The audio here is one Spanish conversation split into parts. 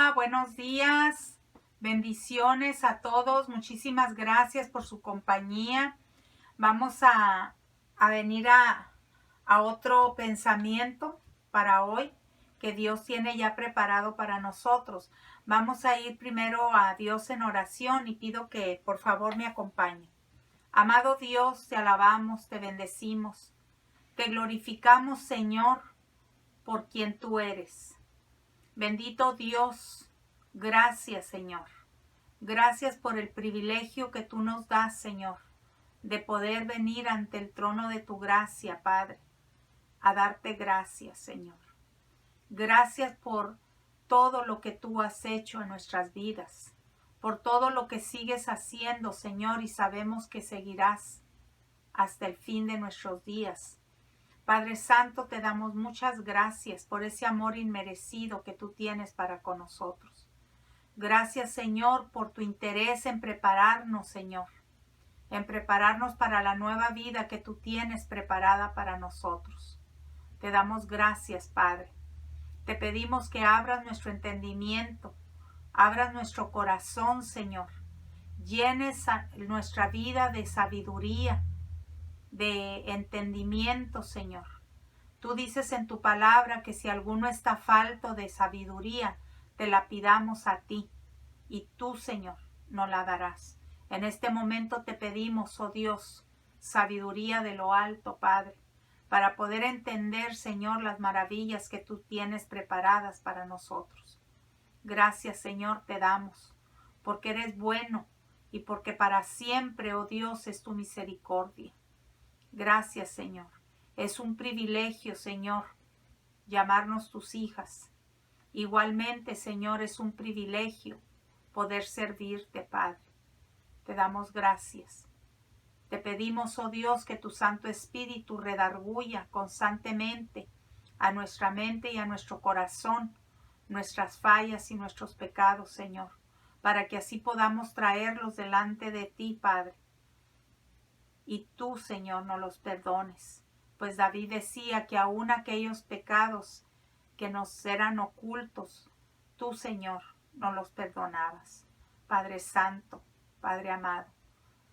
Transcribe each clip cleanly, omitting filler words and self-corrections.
Hola, buenos días. Bendiciones a todos. Muchísimas gracias por su compañía. Vamos a venir a otro pensamiento para hoy que Dios tiene ya preparado para nosotros. Vamos a ir primero a Dios en oración y pido que por favor me acompañe. Amado Dios, te alabamos, te bendecimos. Te glorificamos, Señor, por quien tú eres. Bendito Dios, gracias, Señor. Gracias por el privilegio que tú nos das, Señor, de poder venir ante el trono de tu gracia, Padre, a darte gracias, Señor. Gracias por todo lo que tú has hecho en nuestras vidas, por todo lo que sigues haciendo, Señor, y sabemos que seguirás hasta el fin de nuestros días. Padre Santo, te damos muchas gracias por ese amor inmerecido que tú tienes para con nosotros. Gracias, Señor, por tu interés en prepararnos, Señor, en prepararnos para la nueva vida que tú tienes preparada para nosotros. Te damos gracias, Padre. Te pedimos que abras nuestro entendimiento, abras nuestro corazón, Señor. Llenes nuestra vida de sabiduría, de entendimiento, Señor. Tú dices en tu palabra que si alguno está falto de sabiduría, te la pidamos a ti, y tú, Señor, nos la darás. En este momento te pedimos, oh Dios, sabiduría de lo alto, Padre, para poder entender, Señor, las maravillas que tú tienes preparadas para nosotros. Gracias, Señor, te damos, porque eres bueno y porque para siempre, oh Dios, es tu misericordia. Gracias, Señor. Es un privilegio, Señor, llamarnos tus hijas. Igualmente, Señor, es un privilegio poder servirte, Padre. Te damos gracias. Te pedimos, oh Dios, que tu Santo Espíritu redarguya constantemente a nuestra mente y a nuestro corazón nuestras fallas y nuestros pecados, Señor, para que así podamos traerlos delante de ti, Padre. Y tú, Señor, nos los perdones. Pues David decía que aún aquellos pecados que nos eran ocultos, tú, Señor, nos los perdonabas. Padre Santo, Padre amado,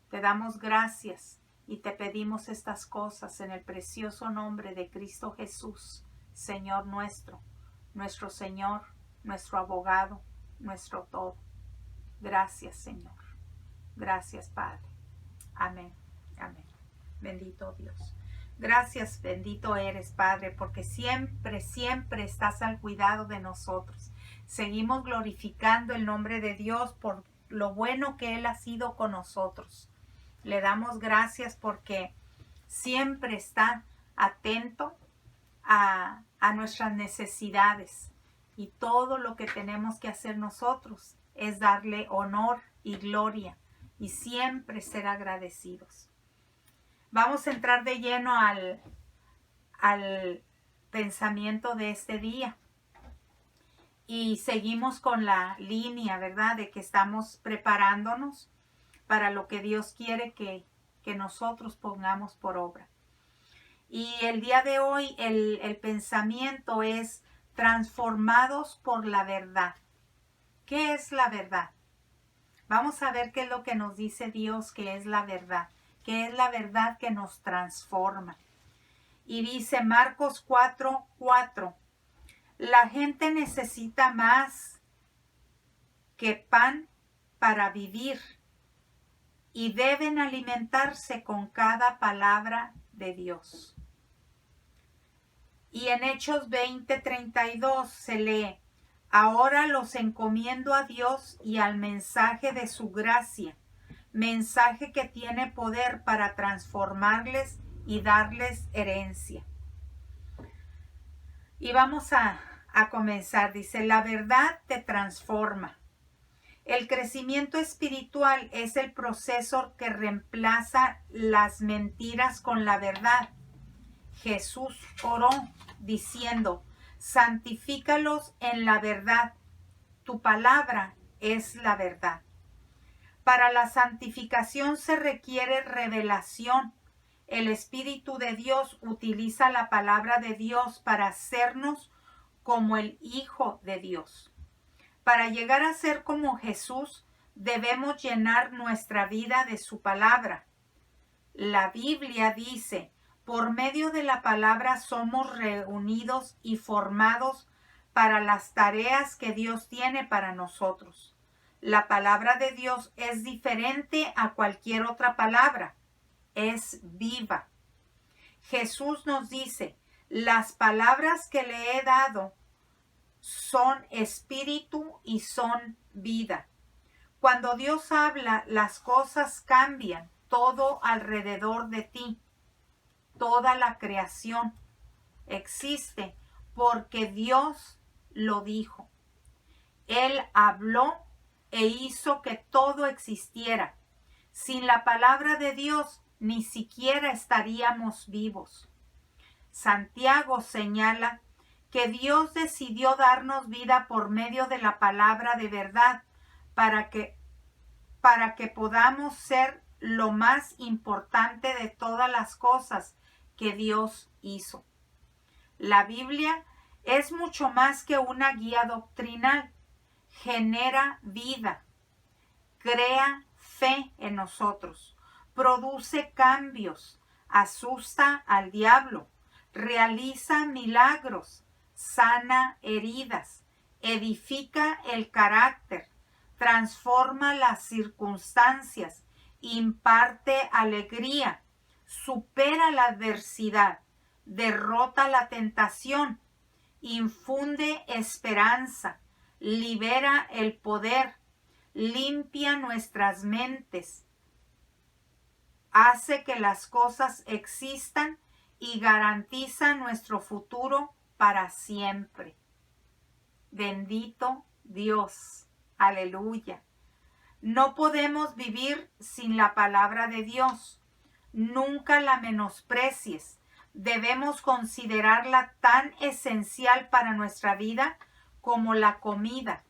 te damos gracias y te pedimos estas cosas en el precioso nombre de Cristo Jesús, Señor nuestro, nuestro Señor, nuestro abogado, nuestro todo. Gracias, Señor. Gracias, Padre. Amén. Amén. Bendito Dios. Gracias, bendito eres, Padre, porque siempre, siempre estás al cuidado de nosotros. Seguimos glorificando el nombre de Dios por lo bueno que Él ha sido con nosotros. Le damos gracias porque siempre está atento a nuestras necesidades. Y todo lo que tenemos que hacer nosotros es darle honor y gloria y siempre ser agradecidos. Vamos a entrar de lleno al pensamiento de este día. Y seguimos con la línea, ¿verdad? De que estamos preparándonos para lo que Dios quiere que nosotros pongamos por obra. Y el día de hoy el pensamiento es transformados por la verdad. ¿Qué es la verdad? Vamos a ver qué es lo que nos dice Dios que es la verdad. Que es la verdad que nos transforma. Y dice Marcos 4:4, la gente necesita más que pan para vivir y deben alimentarse con cada palabra de Dios. Y en Hechos 20:32 se lee, ahora los encomiendo a Dios y al mensaje de su gracia, mensaje que tiene poder para transformarles y darles herencia. Y vamos a comenzar. Dice, la verdad te transforma. El crecimiento espiritual es el proceso que reemplaza las mentiras con la verdad. Jesús oró diciendo, santifícalos en la verdad. Tu palabra es la verdad. Para la santificación se requiere revelación. El Espíritu de Dios utiliza la palabra de Dios para hacernos como el Hijo de Dios. Para llegar a ser como Jesús, debemos llenar nuestra vida de su palabra. La Biblia dice, por medio de la palabra somos reunidos y formados para las tareas que Dios tiene para nosotros. La palabra de Dios es diferente a cualquier otra palabra. Es viva. Jesús nos dice, las palabras que le he dado son espíritu y son vida. Cuando Dios habla, las cosas cambian, todo alrededor de ti, toda la creación existe porque Dios lo dijo. Él habló e hizo que todo existiera. Sin la palabra de Dios, ni siquiera estaríamos vivos. Santiago señala que Dios decidió darnos vida por medio de la palabra de verdad para que podamos ser lo más importante de todas las cosas que Dios hizo. La Biblia es mucho más que una guía doctrinal. Genera vida, crea fe en nosotros, produce cambios, asusta al diablo, realiza milagros, sana heridas, edifica el carácter, transforma las circunstancias, imparte alegría, supera la adversidad, derrota la tentación, infunde esperanza, libera el poder, limpia nuestras mentes, hace que las cosas existan y garantiza nuestro futuro para siempre. Bendito Dios. Aleluya. No podemos vivir sin la palabra de Dios. Nunca la menosprecies. Debemos considerarla tan esencial para nuestra vida como la comida.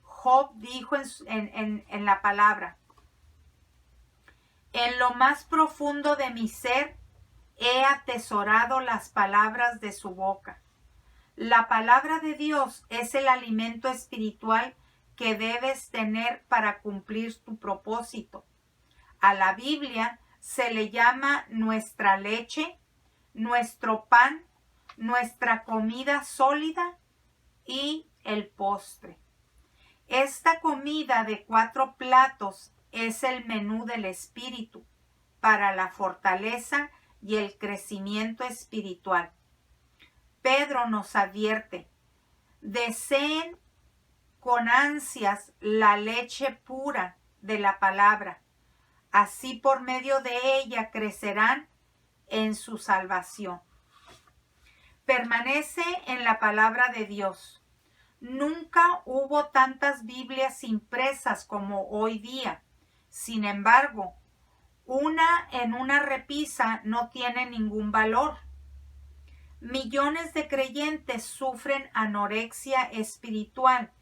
Job dijo en la palabra, en lo más profundo de mi ser he atesorado las palabras de su boca. La palabra de Dios es el alimento espiritual que debes tener para cumplir tu propósito. A la Biblia se le llama nuestra leche, nuestro pan, nuestra comida sólida y el postre. Esta comida de 4 platos es el menú del espíritu para la fortaleza y el crecimiento espiritual. Pedro nos advierte, deseen con ansias la leche pura de la palabra, así por medio de ella crecerán en su salvación. Permanece en la palabra de Dios. Nunca hubo tantas Biblias impresas como hoy día. Sin embargo, una en una repisa no tiene ningún valor. Millones de creyentes sufren anorexia espiritual,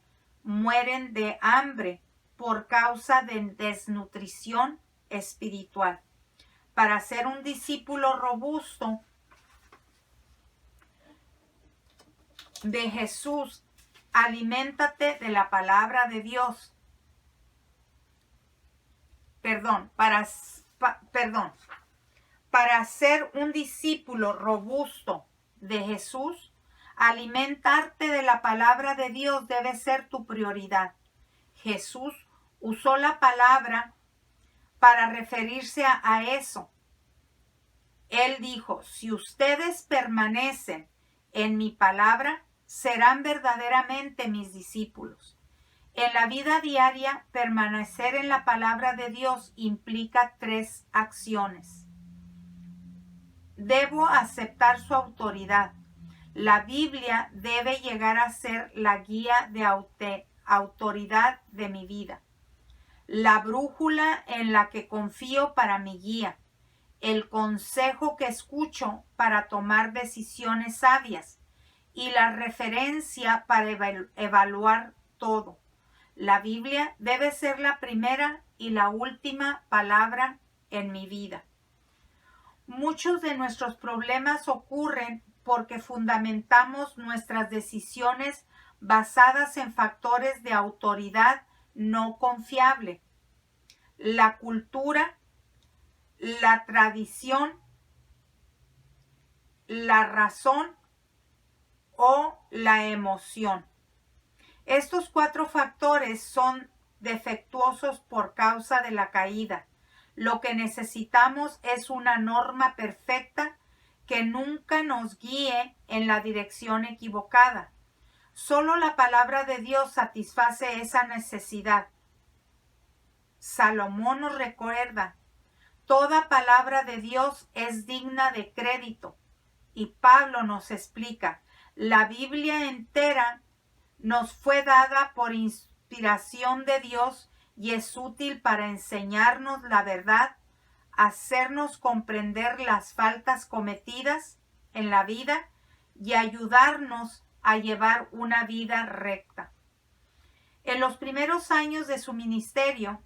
mueren de hambre por causa de desnutrición espiritual. Para ser un discípulo robusto de Jesús, aliméntate de la palabra de Dios. Para ser un discípulo robusto de Jesús, alimentarte de la palabra de Dios debe ser tu prioridad. Jesús usó la palabra para referirse a eso. Él dijo, si ustedes permanecen en mi palabra, serán verdaderamente mis discípulos. En la vida diaria, permanecer en la palabra de Dios implica 3 acciones. Debo aceptar su autoridad. La Biblia debe llegar a ser la guía de autoridad de mi vida. La brújula en la que confío para mi guía. El consejo que escucho para tomar decisiones sabias. Y la referencia para evaluar todo. La Biblia debe ser la primera y la última palabra en mi vida. Muchos de nuestros problemas ocurren porque fundamentamos nuestras decisiones basadas en factores de autoridad no confiable, la cultura, la tradición, la razón o la emoción. Estos 4 factores son defectuosos por causa de la caída. Lo que necesitamos es una norma perfecta que nunca nos guíe en la dirección equivocada. Solo la palabra de Dios satisface esa necesidad. Salomón nos recuerda, toda palabra de Dios es digna de crédito. Y Pablo nos explica, la Biblia entera nos fue dada por inspiración de Dios y es útil para enseñarnos la verdad, hacernos comprender las faltas cometidas en la vida y ayudarnos a llevar una vida recta. En los primeros años de su ministerio,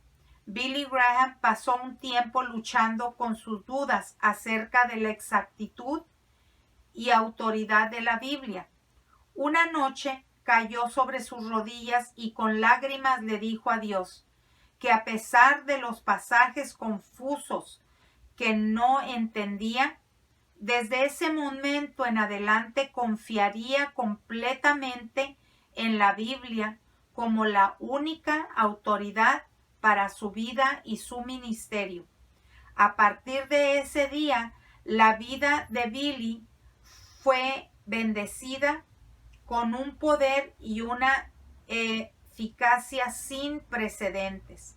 Billy Graham pasó un tiempo luchando con sus dudas acerca de la exactitud y autoridad de la Biblia. Una noche cayó sobre sus rodillas y con lágrimas le dijo a Dios que a pesar de los pasajes confusos que no entendía, desde ese momento en adelante confiaría completamente en la Biblia como la única autoridad para su vida y su ministerio. A partir de ese día, la vida de Billy fue bendecida con un poder y una eficacia sin precedentes.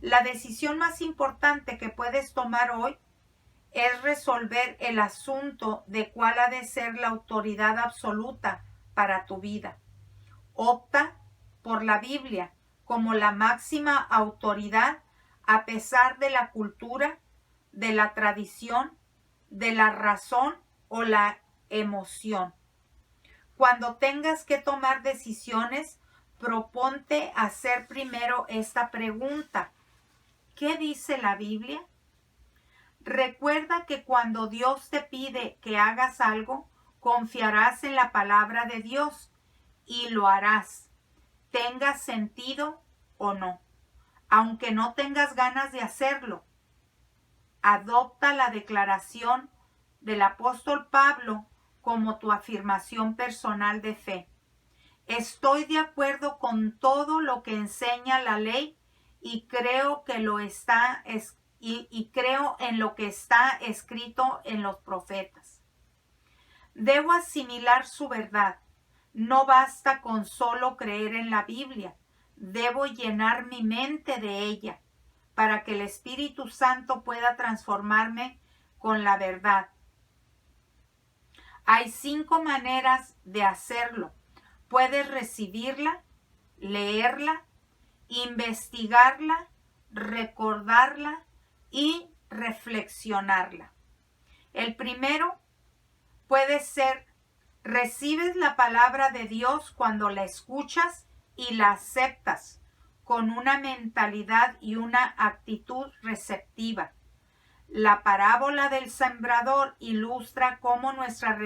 La decisión más importante que puedes tomar hoy es resolver el asunto de cuál ha de ser la autoridad absoluta para tu vida. Opta por la Biblia como la máxima autoridad a pesar de la cultura, de la tradición, de la razón o la emoción. Cuando tengas que tomar decisiones, proponte hacer primero esta pregunta. ¿Qué dice la Biblia? Recuerda que cuando Dios te pide que hagas algo, confiarás en la palabra de Dios y lo harás, tenga sentido o no. Aunque no tengas ganas de hacerlo, adopta la declaración del apóstol Pablo como tu afirmación personal de fe. Estoy de acuerdo con todo lo que enseña la ley y creo que creo en lo que está escrito en los profetas. Debo asimilar su verdad. No basta con solo creer en la Biblia. Debo llenar mi mente de ella para que el Espíritu Santo pueda transformarme con la verdad. Hay 5 maneras de hacerlo. Puedes recibirla, leerla, investigarla, recordarla y reflexionarla. El primero puede ser, recibes la palabra de Dios cuando la escuchas y la aceptas con una mentalidad y una actitud receptiva. La parábola del sembrador ilustra cómo nuestra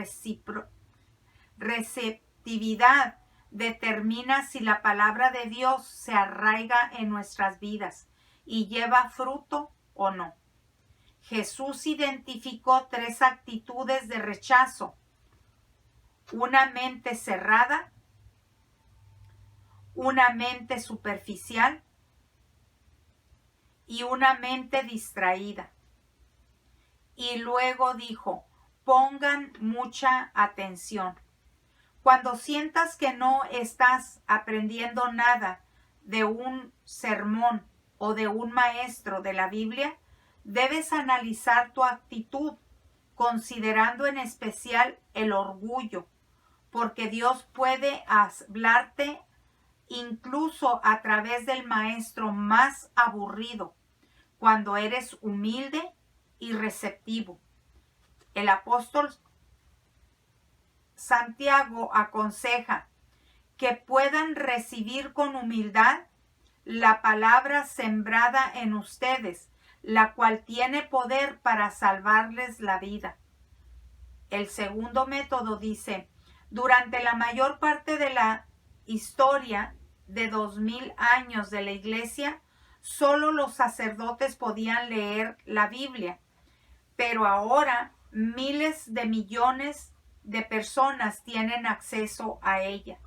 receptividad determina si la palabra de Dios se arraiga en nuestras vidas y lleva fruto o no. Jesús identificó 3 actitudes de rechazo: una mente cerrada, una mente superficial y una mente distraída. Y luego dijo, pongan mucha atención. Cuando sientas que no estás aprendiendo nada de un sermón o de un maestro de la Biblia, debes analizar tu actitud, considerando en especial el orgullo, porque Dios puede hablarte incluso a través del maestro más aburrido, cuando eres humilde y receptivo. El apóstol Santiago aconseja que puedan recibir con humildad la palabra sembrada en ustedes, la cual tiene poder para salvarles la vida. El segundo método dice, durante la mayor parte de la historia de 2000 años de la iglesia, solo los sacerdotes podían leer la Biblia, pero ahora miles de millones de personas tienen acceso a ella.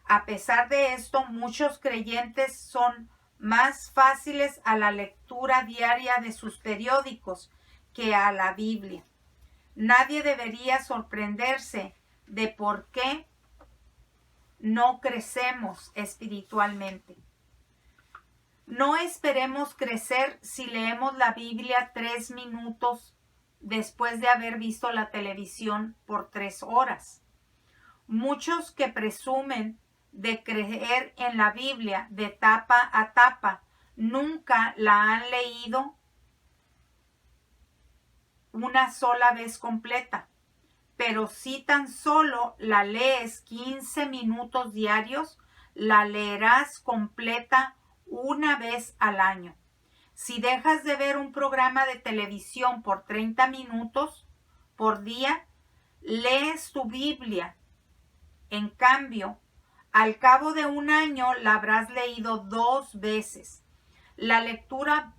A pesar de esto, muchos creyentes son más fáciles a la lectura diaria de sus periódicos que a la Biblia. Nadie debería sorprenderse de por qué no crecemos espiritualmente. No esperemos crecer si leemos la Biblia 3 minutos después de haber visto la televisión por 3 horas. Muchos que presumen de creer en la Biblia de tapa a tapa nunca la han leído una sola vez completa. Pero si tan solo la lees 15 minutos diarios, la leerás completa una vez al año. Si dejas de ver un programa de televisión por 30 minutos por día, lees tu Biblia. En cambio, al cabo de un año la habrás leído 2 veces. La lectura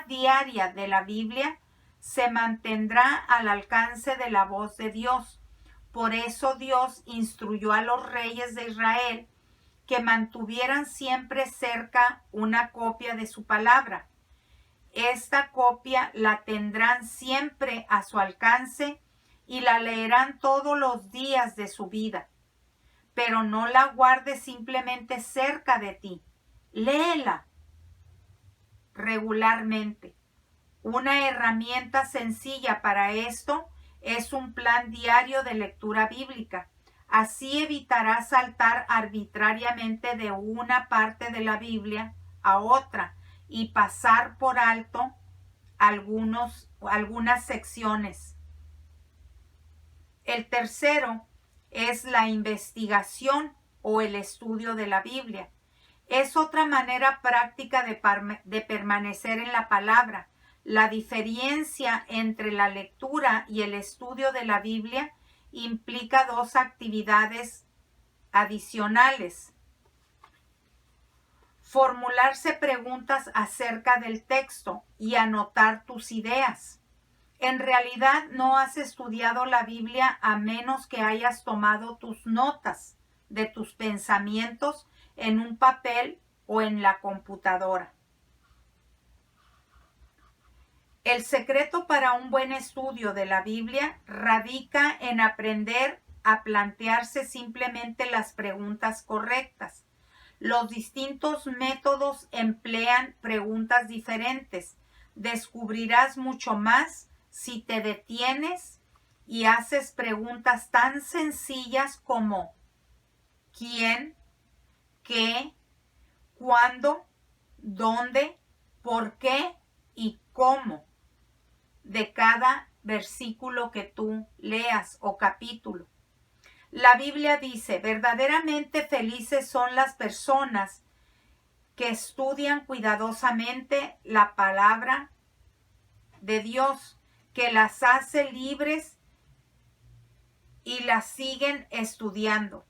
diaria de la Biblia se mantendrá al alcance de la voz de Dios. Por eso Dios instruyó a los reyes de Israel que mantuvieran siempre cerca una copia de su palabra. Esta copia la tendrán siempre a su alcance y la leerán todos los días de su vida. Pero no la guardes simplemente cerca de ti. Léela regularmente. Una herramienta sencilla para esto es un plan diario de lectura bíblica. Así evitarás saltar arbitrariamente de una parte de la Biblia a otra y pasar por alto algunas secciones. El tercero es la investigación o el estudio de la Biblia. Es otra manera práctica de permanecer en la palabra. La diferencia entre la lectura y el estudio de la Biblia implica 2 actividades adicionales. Formularse preguntas acerca del texto y anotar tus ideas. En realidad no has estudiado la Biblia a menos que hayas tomado tus notas de tus pensamientos en un papel o en la computadora. El secreto para un buen estudio de la Biblia radica en aprender a plantearse simplemente las preguntas correctas. Los distintos métodos emplean preguntas diferentes. Descubrirás mucho más si te detienes y haces preguntas tan sencillas como ¿quién?, ¿qué?, ¿cuándo?, ¿dónde?, ¿por qué? Y ¿cómo? De cada versículo que tú leas o capítulo. La Biblia dice, verdaderamente felices son las personas que estudian cuidadosamente la palabra de Dios, que las hace libres y las siguen estudiando.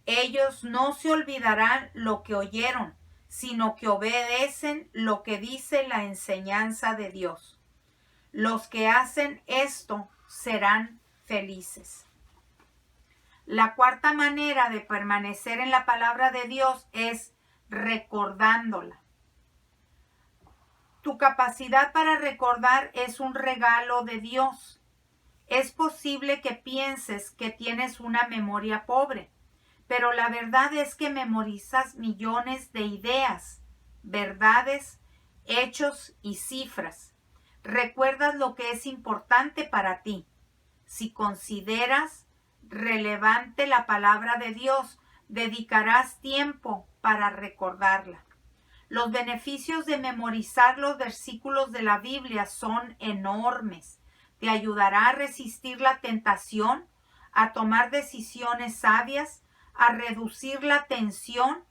Ellos no se olvidarán lo que oyeron, sino que obedecen lo que dice la enseñanza de Dios. Los que hacen esto serán felices. La cuarta manera de permanecer en la palabra de Dios es recordándola. Tu capacidad para recordar es un regalo de Dios. Es posible que pienses que tienes una memoria pobre, pero la verdad es que memorizas millones de ideas, verdades, hechos y cifras. Recuerdas lo que es importante para ti. Si consideras relevante la palabra de Dios, dedicarás tiempo para recordarla. Los beneficios de memorizar los versículos de la Biblia son enormes. Te ayudará a resistir la tentación, a tomar decisiones sabias, a reducir la tensión,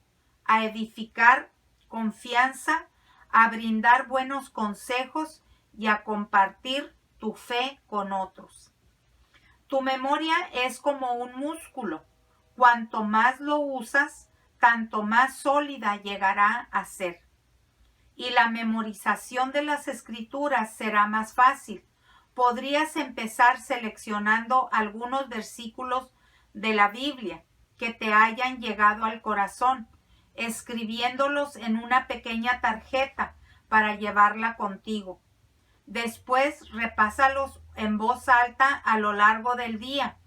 a edificar confianza, a brindar buenos consejos y a compartir tu fe con otros. Tu memoria es como un músculo. Cuanto más lo usas, tanto más sólida llegará a ser. Y la memorización de las escrituras será más fácil. Podrías empezar seleccionando algunos versículos de la Biblia que te hayan llegado al corazón, escribiéndolos en una pequeña tarjeta para llevarla contigo. Después repásalos en voz alta a lo largo del día.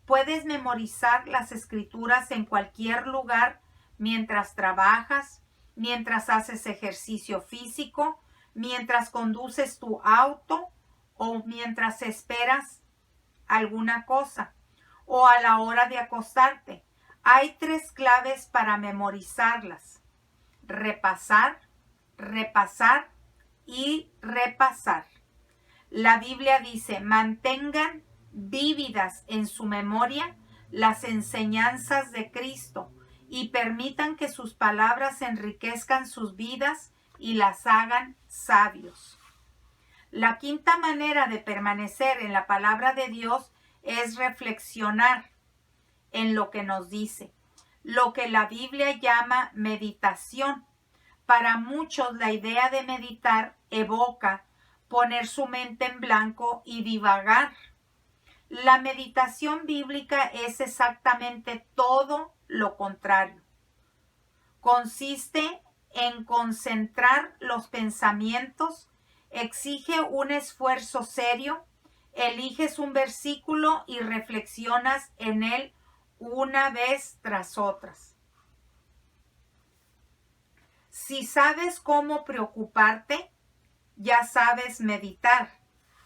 Puedes memorizar las escrituras en cualquier lugar mientras trabajas, mientras haces ejercicio físico, mientras conduces tu auto o mientras esperas alguna cosa o a la hora de acostarte. Hay 3 claves para memorizarlas: repasar, repasar y repasar. La Biblia dice: mantengan vívidas en su memoria las enseñanzas de Cristo y permitan que sus palabras enriquezcan sus vidas y las hagan sabios. La quinta manera de permanecer en la palabra de Dios es reflexionar en lo que nos dice, lo que la Biblia llama meditación. Para muchos la idea de meditar evoca poner su mente en blanco y divagar. La meditación bíblica es exactamente todo lo contrario. Consiste en concentrar los pensamientos, exige un esfuerzo serio, eliges un versículo y reflexionas en él una vez tras otras. Si sabes cómo preocuparte, ya sabes meditar.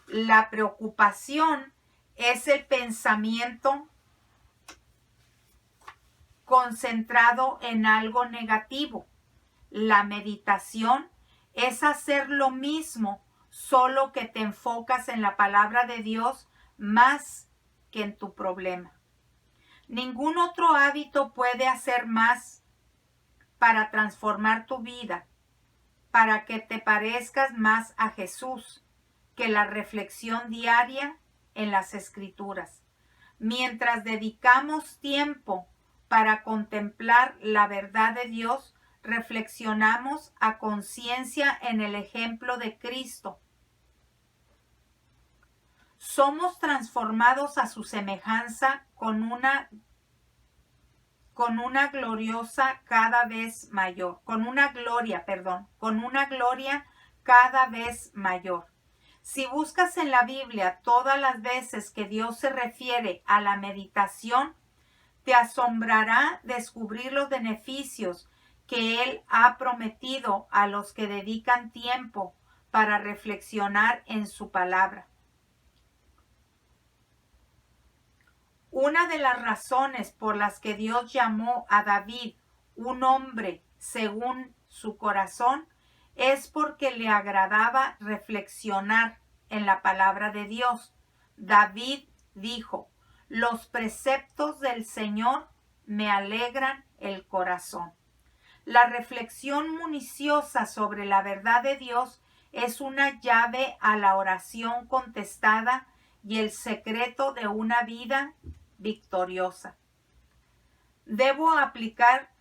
La preocupación es el pensamiento concentrado en algo negativo. La meditación es hacer lo mismo, solo que te enfocas en la palabra de Dios más que en tu problema. Ningún otro hábito puede hacer más para transformar tu vida, para que te parezcas más a Jesús, que la reflexión diaria en las Escrituras. Mientras dedicamos tiempo para contemplar la verdad de Dios, reflexionamos a conciencia en el ejemplo de Cristo. Somos transformados a su semejanza con una gloriosa cada vez mayor, con una gloria cada vez mayor. Si buscas en la Biblia todas las veces que Dios se refiere a la meditación, te asombrará descubrir los beneficios que Él ha prometido a los que dedican tiempo para reflexionar en su palabra. Una de las razones por las que Dios llamó a David un hombre según su corazón es porque le agradaba reflexionar en la palabra de Dios. David dijo: los preceptos del Señor me alegran el corazón. La reflexión minuciosa sobre la verdad de Dios es una llave a la oración contestada y el secreto de una vida victoriosa. Debo aplicar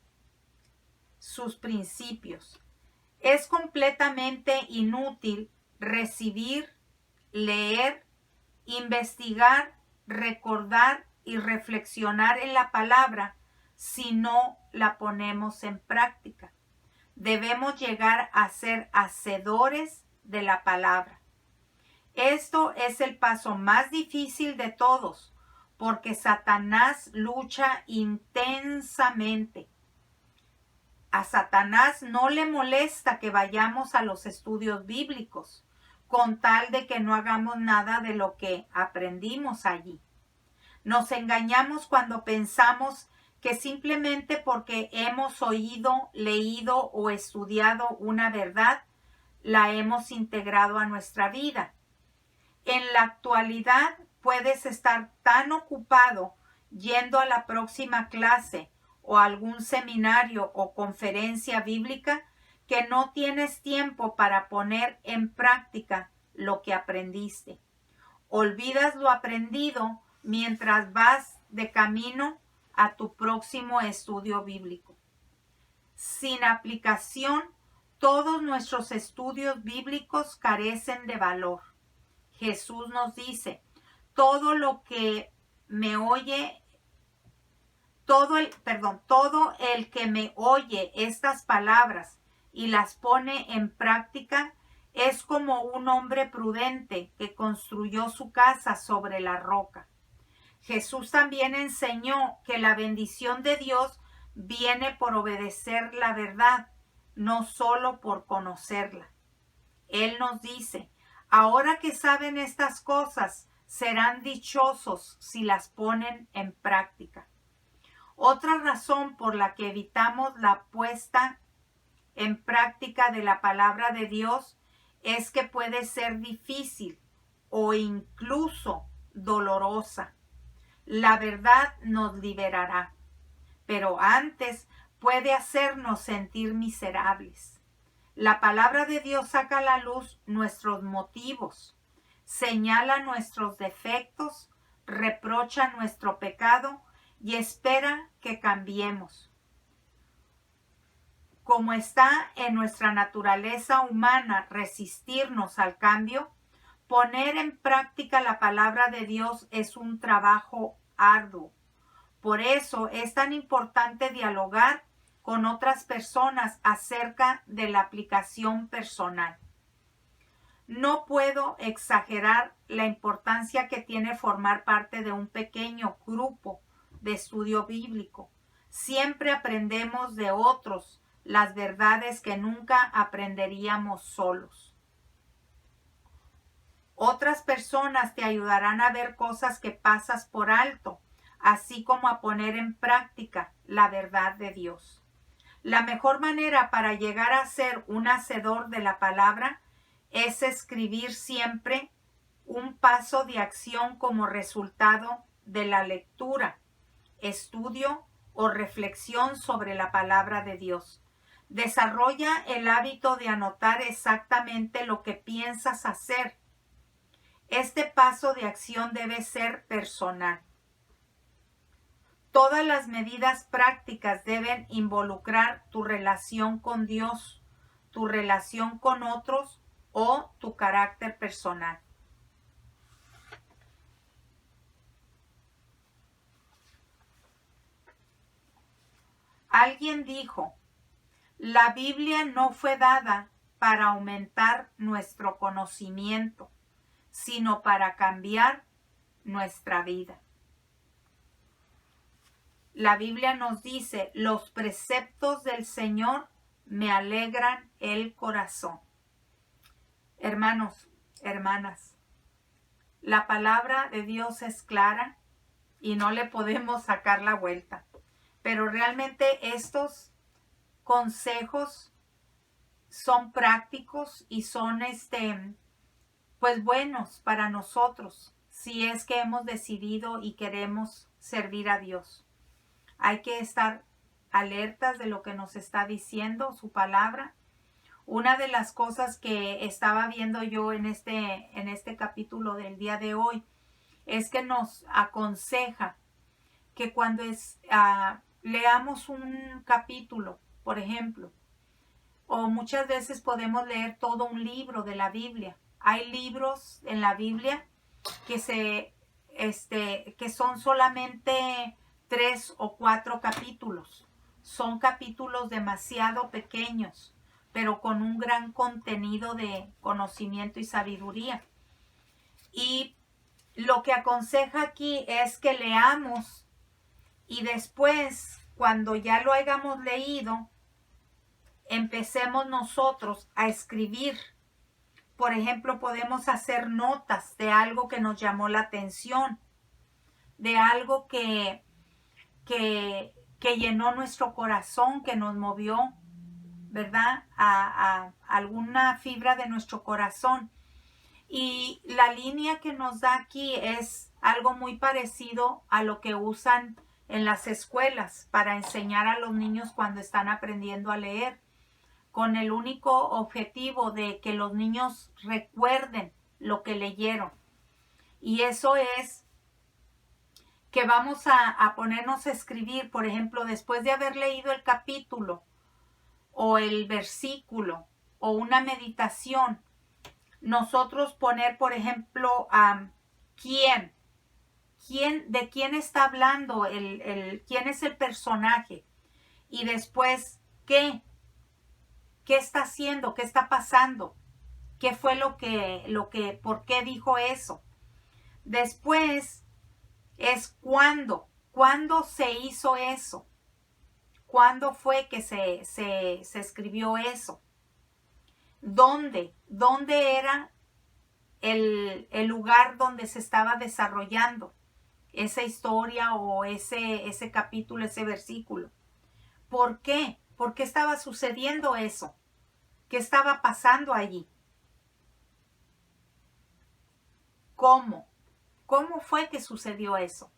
sus principios. Es completamente inútil recibir, leer, investigar, recordar y reflexionar en la palabra si no la ponemos en práctica. Debemos llegar a ser hacedores de la palabra. Esto es el paso más difícil de todos, porque Satanás lucha intensamente. A Satanás no le molesta que vayamos a los estudios bíblicos, con tal de que no hagamos nada de lo que aprendimos allí. Nos engañamos cuando pensamos que simplemente porque hemos oído, leído o estudiado una verdad, la hemos integrado a nuestra vida. En la actualidad puedes estar tan ocupado yendo a la próxima clase o a algún seminario o conferencia bíblica que no tienes tiempo para poner en práctica lo que aprendiste. Olvidas lo aprendido mientras vas de camino a tu próximo estudio bíblico. Sin aplicación, todos nuestros estudios bíblicos carecen de valor. Jesús nos dice, todo el que me oye estas palabras y las pone en práctica es como un hombre prudente que construyó su casa sobre la roca. Jesús también enseñó que la bendición de Dios viene por obedecer la verdad, no solo por conocerla. Él nos dice, ahora que saben estas cosas, serán dichosos si las ponen en práctica. Otra razón por la que evitamos la puesta en práctica de la palabra de Dios es que puede ser difícil o incluso dolorosa. La verdad nos liberará, pero antes puede hacernos sentir miserables. La palabra de Dios saca a la luz nuestros motivos, señala nuestros defectos, reprocha nuestro pecado y espera que cambiemos. Como está en nuestra naturaleza humana resistirnos al cambio, poner en práctica la palabra de Dios es un trabajo arduo. Por eso es tan importante dialogar con otras personas acerca de la aplicación personal. No puedo exagerar la importancia que tiene formar parte de un pequeño grupo de estudio bíblico. Siempre aprendemos de otros las verdades que nunca aprenderíamos solos. Otras personas te ayudarán a ver cosas que pasas por alto, así como a poner en práctica la verdad de Dios. La mejor manera para llegar a ser un hacedor de la palabra es escribir siempre un paso de acción como resultado de la lectura, estudio o reflexión sobre la palabra de Dios. Desarrolla el hábito de anotar exactamente lo que piensas hacer. Este paso de acción debe ser personal. Todas las medidas prácticas deben involucrar tu relación con Dios, tu relación con otros o tu carácter personal. Alguien dijo, la Biblia no fue dada para aumentar nuestro conocimiento, sino para cambiar nuestra vida. La Biblia nos dice, los preceptos del Señor me alegran el corazón. Hermanos, hermanas, la palabra de Dios es clara y no le podemos sacar la vuelta. Pero realmente estos consejos son prácticos y son pues buenos para nosotros si es que hemos decidido y queremos servir a Dios. Hay que estar alertas de lo que nos está diciendo su palabra. Una de las cosas que estaba viendo yo en este capítulo del día de hoy es que nos aconseja que cuando leamos un capítulo, por ejemplo, o muchas veces podemos leer todo un libro de la Biblia. Hay libros en la Biblia que son solamente 3 o 4 capítulos. Son capítulos demasiado pequeños, pero con un gran contenido de conocimiento y sabiduría. Y lo que aconseja aquí es que leamos y después, cuando ya lo hayamos leído, empecemos nosotros a escribir. Por ejemplo, podemos hacer notas de algo que nos llamó la atención, de algo que llenó nuestro corazón, que nos movió, ¿verdad? A alguna fibra de nuestro corazón. Y la línea que nos da aquí es algo muy parecido a lo que usan en las escuelas para enseñar a los niños cuando están aprendiendo a leer, con el único objetivo de que los niños recuerden lo que leyeron. Y eso es que vamos a ponernos a escribir, por ejemplo, después de haber leído el capítulo o el versículo o una meditación, nosotros poner, por ejemplo, ¿quién? ¿De quién está hablando? ¿Quién es el personaje? Y después, ¿qué? ¿Qué está haciendo? ¿Qué está pasando? ¿Qué fue por qué dijo eso? Después es cuándo. ¿Cuándo se hizo eso? ¿Cuándo fue que se escribió eso? ¿Dónde? ¿Dónde era el lugar donde se estaba desarrollando esa historia o ese capítulo, ese versículo? ¿Por qué? ¿Por qué estaba sucediendo eso? ¿Qué estaba pasando allí? ¿Cómo? ¿Cómo fue que sucedió eso?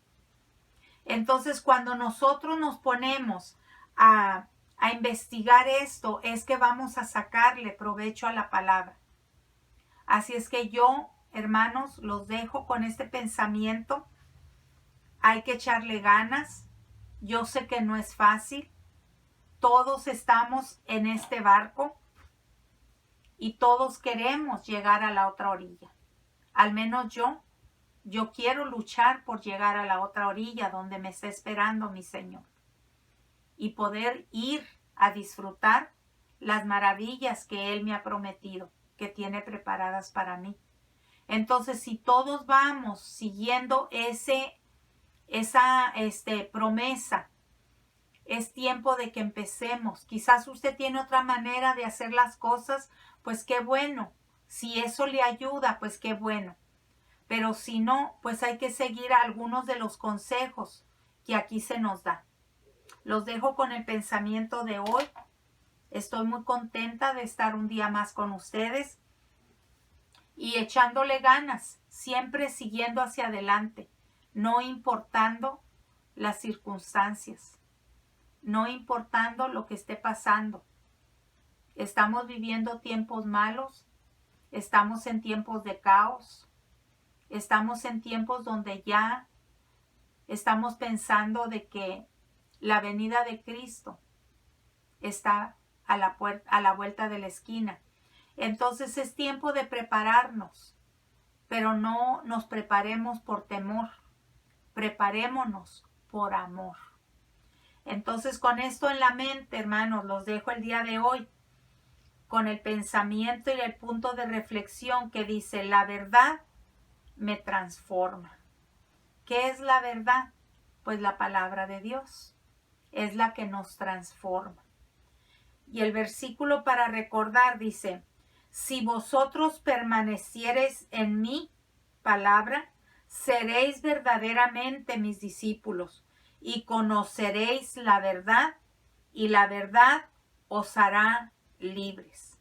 Entonces, cuando nosotros nos ponemos a investigar esto, es que vamos a sacarle provecho a la palabra. Así es que yo, hermanos, los dejo con este pensamiento. Hay que echarle ganas. Yo sé que no es fácil. Todos estamos en este barco y todos queremos llegar a la otra orilla. Al menos yo quiero luchar por llegar a la otra orilla donde me está esperando mi Señor y poder ir a disfrutar las maravillas que Él me ha prometido, que tiene preparadas para mí. Entonces, si todos vamos siguiendo esa promesa, es tiempo de que empecemos. Quizás usted tiene otra manera de hacer las cosas, pues qué bueno. Si eso le ayuda, pues qué bueno. Pero si no, pues hay que seguir algunos de los consejos que aquí se nos da. Los dejo con el pensamiento de hoy. Estoy muy contenta de estar un día más con ustedes y echándole ganas, siempre siguiendo hacia adelante, no importando las circunstancias, no importando lo que esté pasando. Estamos viviendo tiempos malos, estamos en tiempos de caos, estamos en tiempos donde ya estamos pensando de que la venida de Cristo está a la vuelta de la esquina. Entonces es tiempo de prepararnos, pero no nos preparemos por temor, preparémonos por amor. Entonces con esto en la mente, hermanos, los dejo el día de hoy con el pensamiento y el punto de reflexión que dice: la verdad me transforma. ¿Qué es la verdad? Pues la palabra de Dios es la que nos transforma. Y el versículo para recordar dice: si vosotros permaneciereis en mi palabra, seréis verdaderamente mis discípulos y conoceréis la verdad, y la verdad os hará libres.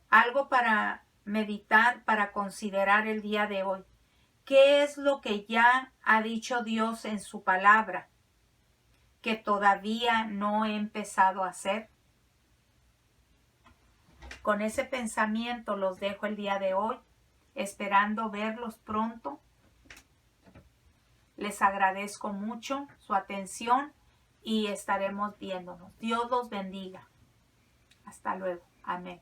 Algo para meditar, para considerar el día de hoy. ¿Qué es lo que ya ha dicho Dios en su palabra que todavía no he empezado a hacer? Con ese pensamiento los dejo el día de hoy, esperando verlos pronto. Les agradezco mucho su atención y estaremos viéndonos. Dios los bendiga. Hasta luego. Amén.